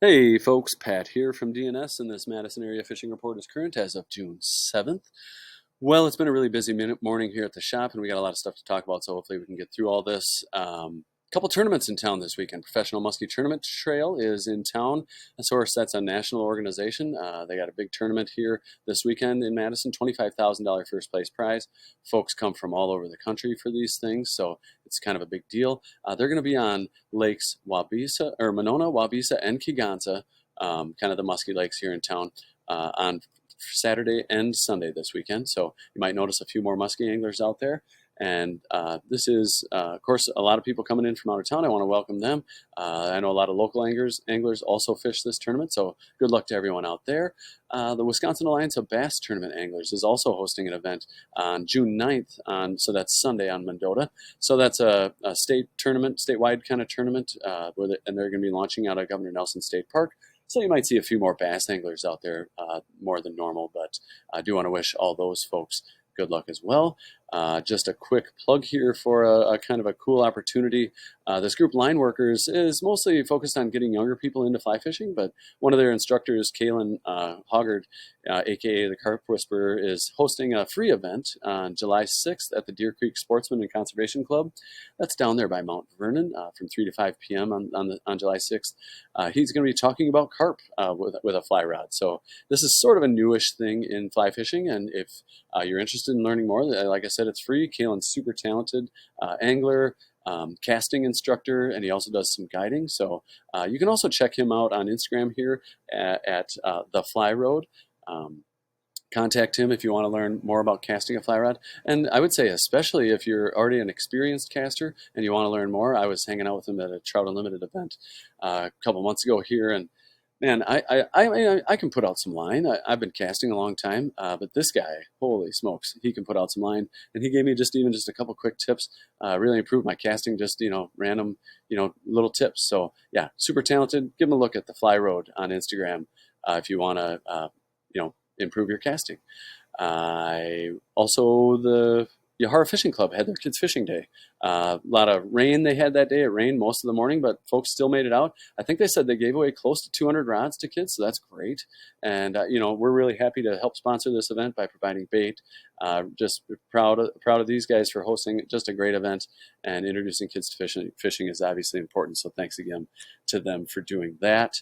Hey folks, Pat here from DNS, and this Madison area fishing report is current as of June 7th. Well, it's been a really busy morning here at the shop, and we got a lot of stuff to talk about, so hopefully we can get through all this. Couple tournaments in town this weekend. Professional Muskie Tournament Trail is in town. Of course, that's a national organization. They got a big tournament here this weekend in Madison, $25,000 first place prize. Folks come from all over the country for these things, so it's kind of a big deal. They're going to be on lakes Wabisa, or Monona, Wabisa, and Kegonsa, kind of the musky lakes here in town, on Saturday and Sunday this weekend. So you might notice a few more muskie anglers out there. And this is, of course, a lot of people coming in from out of town. I want to welcome them. I know a lot of local anglers also fish this tournament, so good luck to everyone out there. The Wisconsin Alliance of Bass Tournament Anglers is also hosting an event on June 9th, so that's Sunday on Mendota. So that's a state tournament, statewide kind of tournament, and they're going to be launching out of Governor Nelson State Park. So you might see a few more bass anglers out there, more than normal, but I do want to wish all those folks good luck as well. Just a quick plug here for a kind of a cool opportunity. This group, Line Workers, is mostly focused on getting younger people into fly fishing, but one of their instructors, Kaylin Hoggard, aka the Carp Whisperer, is hosting a free event on July 6th at the Deer Creek Sportsman and Conservation Club. That's down there by Mount Vernon from 3 to 5 p.m. on July 6th. He's going to be talking about carp with a fly rod. So this is sort of a newish thing in fly fishing, and if you're interested in learning more, like I said, it's free. Kalen's super talented angler, casting instructor, and he also does some guiding. So you can also check him out on Instagram here at The Fly Road. Contact him if you want to learn more about casting a fly rod. And I would say, especially if you're already an experienced caster and you want to learn more, I was hanging out with him at a Trout Unlimited event a couple months ago here, and man, I can put out some line. I've been casting a long time, but this guy, holy smokes, he can put out some line. And he gave me just a couple quick tips, really improved my casting. Just random little tips. So yeah, super talented. Give him a look at the Fly Road on Instagram if you want to improve your casting. I also the Yahara Fishing Club had their kids fishing day. A lot of rain they had that day. It rained most of the morning, but folks still made it out. I think they said they gave away close to 200 rods to kids, so that's great. And we're really happy to help sponsor this event by providing bait. Just proud of these guys for hosting just a great event, and introducing kids to fishing. Fishing is obviously important, so thanks again to them for doing that.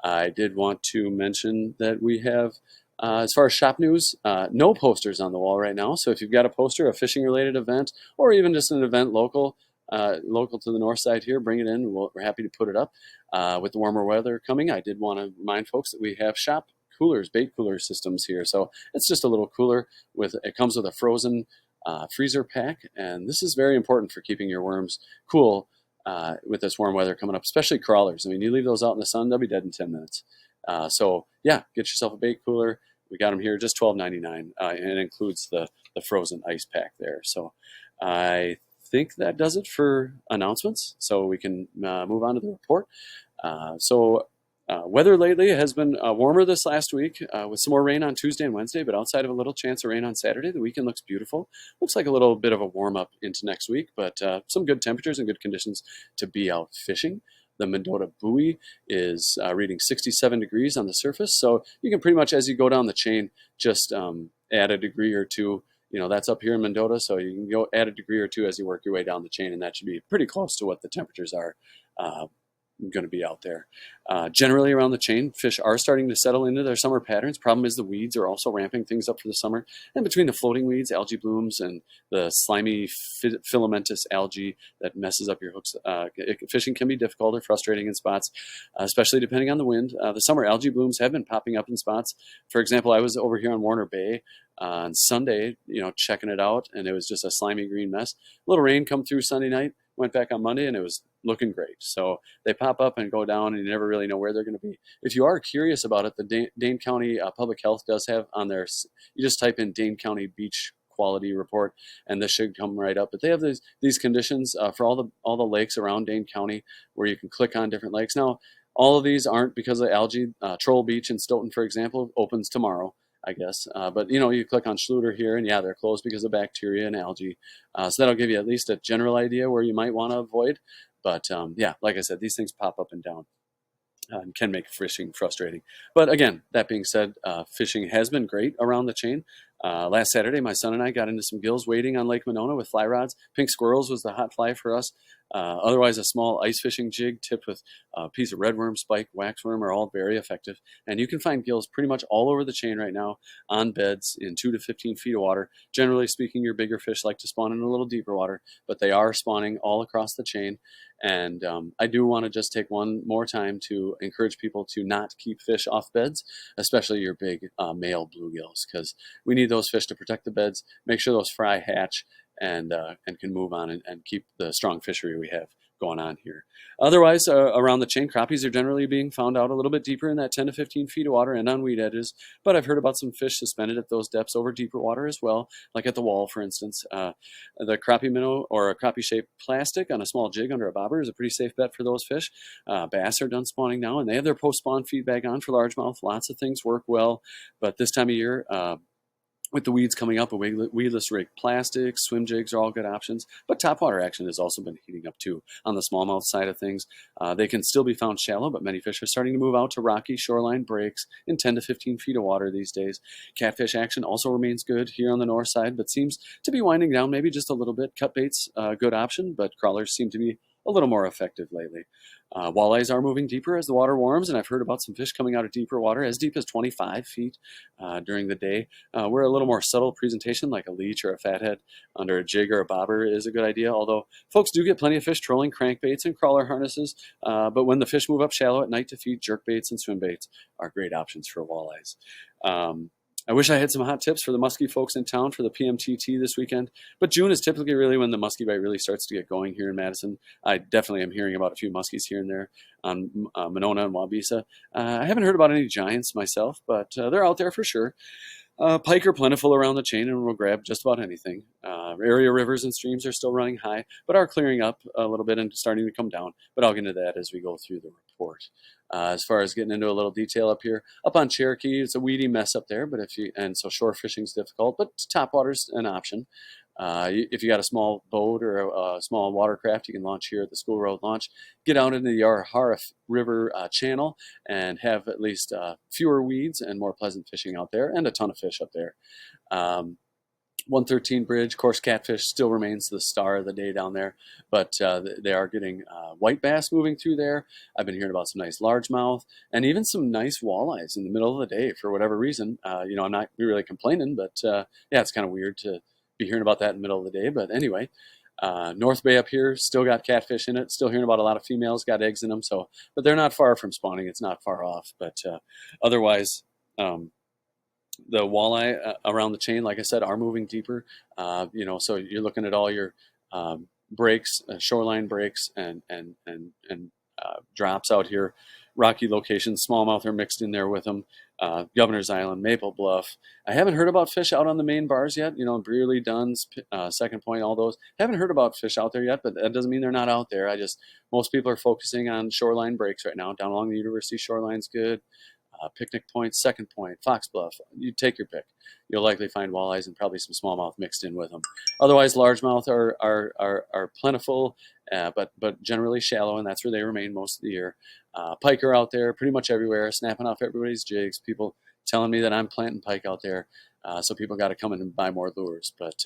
I did want to mention that we have as far as shop news, no posters on the wall right now. So if you've got a poster, a fishing related event, or even just an event local to the north side here, bring it in. We're happy to put it up. With the warmer weather coming, I did want to remind folks that we have shop coolers, bait cooler systems here. So it's just a little cooler. It comes with a frozen freezer pack, and this is very important for keeping your worms cool with this warm weather coming up, especially crawlers. I mean, you leave those out in the sun, they'll be dead in 10 minutes. So yeah, get yourself a bait cooler. We got them here just $12.99, and it includes the frozen ice pack there. So I think that does it for announcements. So we can move on to the report. Weather lately has been warmer this last week with some more rain on Tuesday and Wednesday, but outside of a little chance of rain on Saturday, the weekend looks beautiful. Looks like a little bit of a warm up into next week, but some good temperatures and good conditions to be out fishing. The Mendota buoy is reading 67 degrees on the surface, so you can pretty much, as you go down the chain, just add a degree or two. That's up here in Mendota, so you can go add a degree or two as you work your way down the chain, and that should be pretty close to what the temperatures are going to be out there. Generally around the chain, fish are starting to settle into their summer patterns. Problem is the weeds are also ramping things up for the summer. And between the floating weeds, algae blooms, and the slimy filamentous algae that messes up your hooks, fishing can be difficult or frustrating in spots, especially depending on the wind. The summer algae blooms have been popping up in spots. For example, I was over here on Warner Bay on Sunday, checking it out, and it was just a slimy green mess. A little rain come through Sunday night, went back on Monday, and it was looking great. So they pop up and go down, and you never really know where they're going to be. If you are curious about it, the Dane County Public Health does have on there, you just type in Dane County Beach Quality Report, and this should come right up. But they have these conditions for all the lakes around Dane County, where you can click on different lakes. Now, all of these aren't because of algae. Troll Beach in Stoughton, for example, opens tomorrow, I guess. But you click on Schluter here, and yeah, they're closed because of bacteria and algae. So that'll give you at least a general idea where you might want to avoid. But yeah, like I said, these things pop up and down. can make fishing frustrating. But again, that being said, fishing has been great around the chain. Last Saturday, my son and I got into some gills wading on Lake Monona with fly rods. Pink squirrels was the hot fly for us. Otherwise, a small ice fishing jig tipped with a piece of redworm, spike, waxworm are all very effective. And you can find gills pretty much all over the chain right now on beds in 2 to 15 feet of water. Generally speaking, your bigger fish like to spawn in a little deeper water, but they are spawning all across the chain. And I do want to just take one more time to encourage people to not keep fish off beds, especially your big male bluegills, because we need those fish to protect the beds, make sure those fry hatch, and can move on and keep the strong fishery we have going on here. Otherwise, around the chain, crappies are generally being found out a little bit deeper in that 10 to 15 feet of water and on weed edges, but I've heard about some fish suspended at those depths over deeper water as well, like at the wall, for instance. The crappie minnow or a crappie-shaped plastic on a small jig under a bobber is a pretty safe bet for those fish. Bass are done spawning now, and they have their post-spawn feedback on for largemouth. Lots of things work well, but this time of year, with the weeds coming up, a weedless rig plastic, swim jigs are all good options. But topwater action has also been heating up too on the smallmouth side of things. They can still be found shallow, but many fish are starting to move out to rocky shoreline breaks in 10 to 15 feet of water these days. Catfish action also remains good here on the north side, but seems to be winding down maybe just a little bit. Cut bait's a good option, but crawlers seem to be a little more effective lately. Walleyes are moving deeper as the water warms, and I've heard about some fish coming out of deeper water, as deep as 25 feet during the day. Where a little more subtle presentation, like a leech or a fathead under a jig or a bobber, is a good idea, although folks do get plenty of fish trolling crankbaits and crawler harnesses. But when the fish move up shallow at night to feed, jerkbaits and swim baits are great options for walleyes. I wish I had some hot tips for the muskie folks in town for the PMTT this weekend, but June is typically really when the muskie bite really starts to get going here in Madison. I definitely am hearing about a few muskies here and there on Monona and Wabisa. I haven't heard about any giants myself, but they're out there for sure. Pike are plentiful around the chain and will grab just about anything. Area rivers and streams are still running high, but are clearing up a little bit and starting to come down. But I'll get into that as we go through the report. As far as getting into a little detail up here, up on Cherokee, it's a weedy mess up there, but so shore fishing is difficult, but topwater's an option. If you got a small boat or a small watercraft, you can launch here at the School Road Launch. Get out into the Yarharif River channel and have at least fewer weeds and more pleasant fishing out there, and a ton of fish up there. 113 Bridge, coarse catfish still remains the star of the day down there, but they are getting white bass moving through there. I've been hearing about some nice largemouth and even some nice walleyes in the middle of the day for whatever reason. I'm not really complaining, but yeah, it's kind of weird to be hearing about that in the middle of the day. But anyway, North Bay up here still got catfish in it. Still hearing about a lot of females got eggs in them. But they're not far from spawning. It's not far off. But otherwise, the walleye around the chain, like I said, are moving deeper. So you're looking at all your breaks, shoreline breaks, and drops out here. Rocky locations, smallmouth are mixed in there with them. Governor's Island, Maple Bluff. I haven't heard about fish out on the main bars yet. Brearley, Dunn's, Second Point, all those. Haven't heard about fish out there yet, but that doesn't mean they're not out there. Most people are focusing on shoreline breaks right now. Down along the University shoreline's good. Picnic Point, Second Point, Fox Bluff. You take your pick. You'll likely find walleyes and probably some smallmouth mixed in with them. Otherwise, largemouth are plentiful, but generally shallow, and that's where they remain most of the year. Pike are out there pretty much everywhere, snapping off everybody's jigs. People telling me that I'm planting pike out there, so people got to come in and buy more lures. But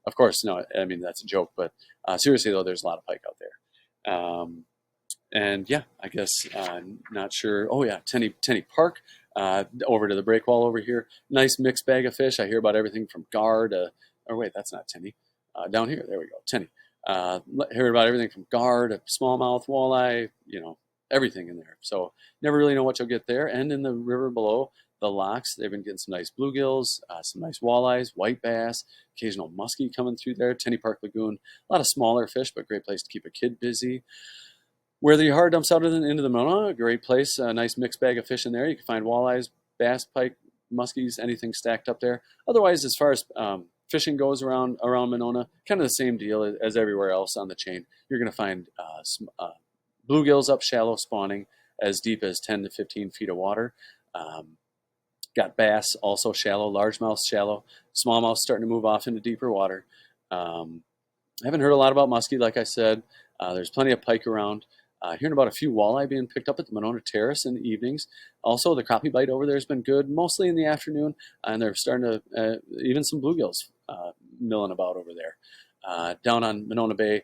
of course, no, I mean that's a joke. But seriously though, there's a lot of pike out there. And yeah, I guess not sure. Oh yeah, Tenny Park, over to the break wall over here. Nice mixed bag of fish. I hear about everything from gar to, or wait, that's not Tenny. Down here, there we go, Tenny. Hear about everything from gar to smallmouth, walleye, everything in there. So never really know what you'll get there. And in the river below, the locks, they've been getting some nice bluegills, some nice walleyes, white bass, occasional muskie coming through there. Tenny Park Lagoon, a lot of smaller fish, but great place to keep a kid busy. Where the Yahar dumps out into the Monona, a great place, a nice mixed bag of fish in there. You can find walleyes, bass, pike, muskies, anything stacked up there. Otherwise, as far as fishing goes around Monona, kind of the same deal as everywhere else on the chain. You're going to find bluegills up shallow spawning as deep as 10 to 15 feet of water. Got bass also shallow, largemouth shallow, smallmouth starting to move off into deeper water. I haven't heard a lot about muskie, like I said. There's plenty of pike around. Hearing about a few walleye being picked up at the Monona Terrace in the evenings. Also, the crappie bite over there has been good, mostly in the afternoon, and they're starting to, even some bluegills milling about over there. Down on Monona Bay,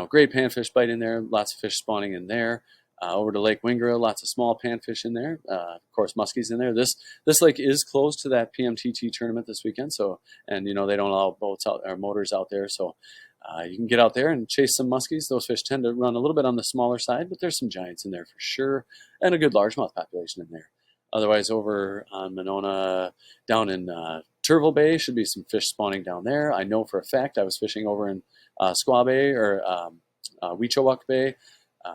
great panfish bite in there, lots of fish spawning in there. Over to Lake Wingra, lots of small panfish in there. Of course, muskies in there. This lake is closed to that PMTT tournament this weekend, so and they don't allow boats out or motors out there, so you can get out there and chase some muskies. Those fish tend to run a little bit on the smaller side, but there's some giants in there for sure, and a good largemouth population in there. Otherwise, over on Monona, down in Turville Bay, should be some fish spawning down there. I know for a fact I was fishing over in Squaw Bay or Weechowuk Bay,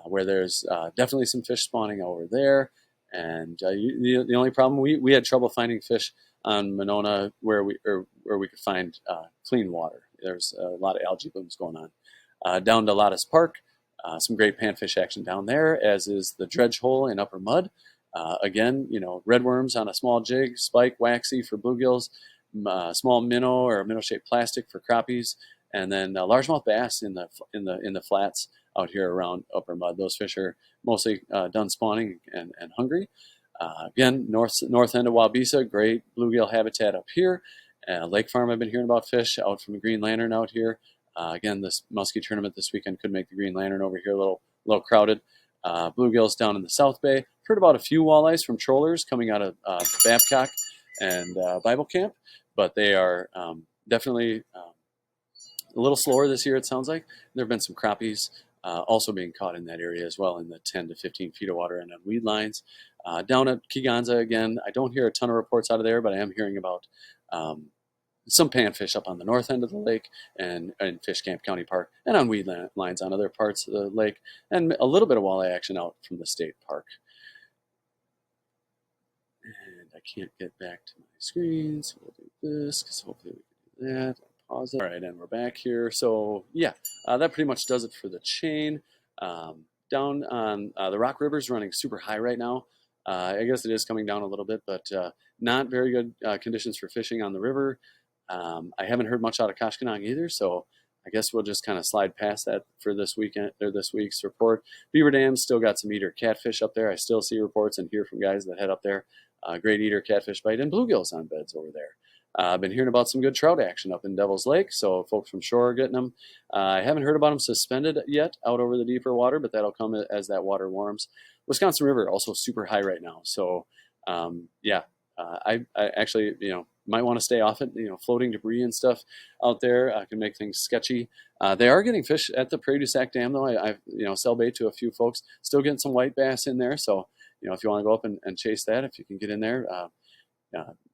where there's definitely some fish spawning over there. And the only problem, we had trouble finding fish on Monona where we could find clean water. There's a lot of algae blooms going on. Down to Lattice Park, some great panfish action down there, as is the dredge hole in Upper Mud. Again, redworms on a small jig, spike, waxy for bluegills, small minnow or minnow-shaped plastic for crappies, and then largemouth bass in the flats out here around Upper Mud. Those fish are mostly done spawning and hungry. Again, north end of Wabisa, great bluegill habitat up here. Lake Farm, I've been hearing about fish out from the Green Lantern out here. Again, this muskie tournament this weekend could make the Green Lantern over here a little crowded. Bluegills down in the South Bay. Heard about a few walleyes from trollers coming out of Babcock and Bible Camp, but they are definitely a little slower this year, it sounds like. There have been some crappies also being caught in that area as well, in the 10 to 15 feet of water and on weed lines. Down at Kegonsa, again, I don't hear a ton of reports out of there, but I am hearing about some panfish up on the north end of the lake and Fish Camp County Park, and on weed lines on other parts of the lake, and a little bit of walleye action out from the state park. And I can't get back to my screen, so we'll do this, because hopefully we can do that. Pause it. All right, and we're back here. So yeah, that pretty much does it for the chain. Down on the Rock River is running super high right now. I guess it is coming down a little bit, but not very good conditions for fishing on the river. I haven't heard much out of Kashkonong either, so I guess we'll just kind of slide past that for this weekend or this week's report. Beaver Dam's still got some eater catfish up there. I still see reports and hear from guys that head up there. Great eater catfish bite and bluegills on beds over there. I've been hearing about some good trout action up in Devil's Lake, so folks from shore are getting them. I haven't heard about them suspended yet out over the deeper water, but that'll come as that water warms. Wisconsin River also super high right now, so yeah, I actually might want to stay off it. Floating debris and stuff out there can make things sketchy. They are getting fish at the Prairie du Sac Dam though. I've sell bait to a few folks, still getting some white bass in there. So if you want to go up and chase that, if you can get in there.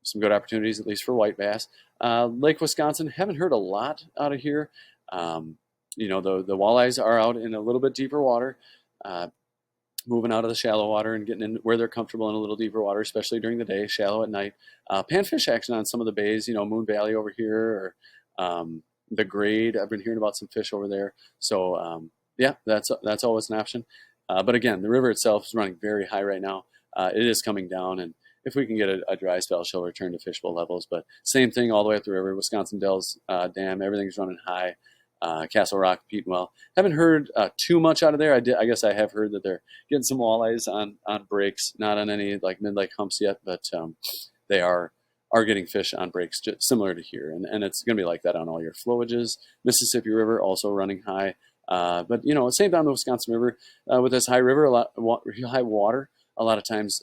Some good opportunities, at least for white bass. Lake Wisconsin, haven't heard a lot out of here. The walleyes are out in a little bit deeper water, moving out of the shallow water and getting in where they're comfortable in a little deeper water, especially during the day, shallow at night. Panfish action on some of the bays, Moon Valley over here, or the Grade. I've been hearing about some fish over there. So yeah, that's always an option. But again, the river itself is running very high right now. It is coming down, and if we can get a dry spell, she'll return to fishable levels. But same thing all the way up the river. Wisconsin Dells Dam, everything's running high. Castle Rock, Petenwell. Haven't heard too much out of there. I guess I have heard that they're getting some walleyes on breaks, not on any like mid-lake humps yet, but they are getting fish on breaks just similar to here. And it's going to be like that on all your flowages. Mississippi River also running high. But same time the Wisconsin River, with this high river, high water, a lot of times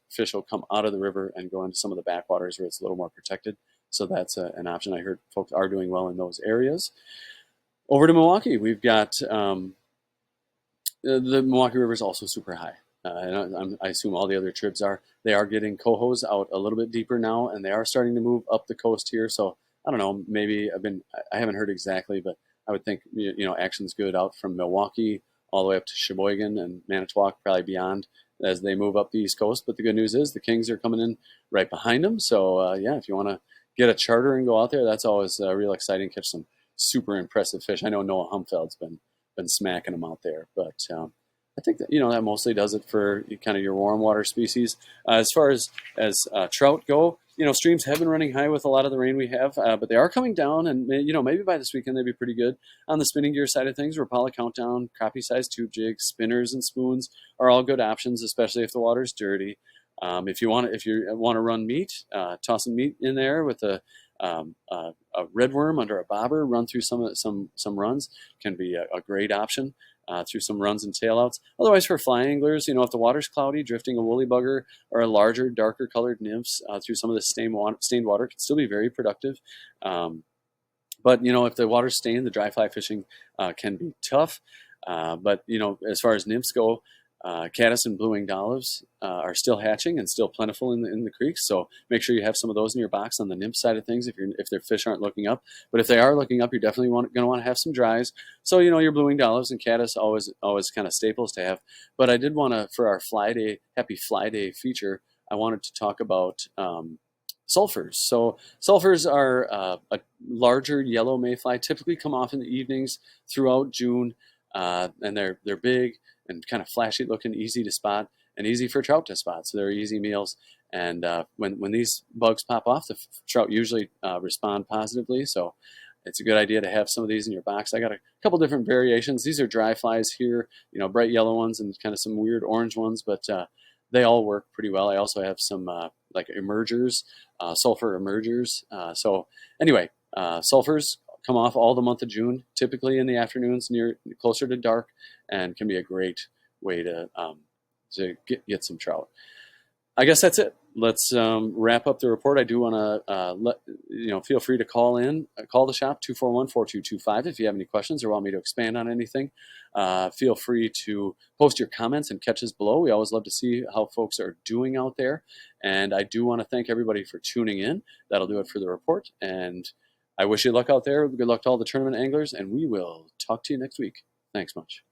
fish will come out of the river and go into some of the backwaters where it's a little more protected. So that's an option. I heard folks are doing well in those areas. Over to Milwaukee, we've got the Milwaukee River is also super high. And I assume all the other tribs are. They are getting cohos out a little bit deeper now, and they are starting to move up the coast here. So I don't know, maybe I haven't heard exactly, but I would think action's good out from Milwaukee all the way up to Sheboygan and Manitowoc, probably beyond as they move up the East Coast. But the good news is the Kings are coming in right behind them. So yeah, if you want to get a charter and go out there, that's always real exciting. Catch some super impressive fish. I know Noah Humfeld's been smacking them out there, but I think that that mostly does it for kind of your warm water species. As far as trout go, streams have been running high with a lot of the rain we have, but they are coming down, and maybe by this weekend they'd be pretty good. On the spinning gear side of things, Rapala Countdown, crappie-sized tube jigs, spinners, and spoons are all good options, especially if the water's dirty. If you want to run meat, tossing meat in there with a red worm under a bobber, run through some runs can be a great option. Through some runs and tailouts. Otherwise, for fly anglers, if the water's cloudy, drifting a woolly bugger or a larger, darker colored nymphs through some of the stained water can still be very productive. But if the water's stained, the dry fly fishing can be tough. But as far as nymphs go, caddis and blue-winged olives are still hatching and still plentiful in the creeks. So make sure you have some of those in your box on the nymph side of things if their fish aren't looking up. But if they are looking up, you're definitely going to want to have some dries. So your blue-winged olives and caddis always kind of staples to have. But I did want to, for our Happy Fly Day feature, I wanted to talk about sulfurs. So sulfurs are a larger yellow mayfly, typically come off in the evenings throughout June, and they're big and kind of flashy looking, easy to spot, and easy for trout to spot. So they're easy meals. And when these bugs pop off, the trout usually respond positively. So it's a good idea to have some of these in your box. I got a couple different variations. These are dry flies here, bright yellow ones and kind of some weird orange ones, but they all work pretty well. I also have some like emergers, sulfur emergers. So anyway, sulfurs come off all the month of June, typically in the afternoons closer to dark, and can be a great way to get some trout. I guess that's it. Let's wrap up the report. I do want to feel free to call the shop 241-4225 if you have any questions or want me to expand on anything. Feel free to post your comments and catches below. We always love to see how folks are doing out there. And I do want to thank everybody for tuning in. That'll do it for the report. And I wish you luck out there. Good luck to all the tournament anglers, and we will talk to you next week. Thanks much.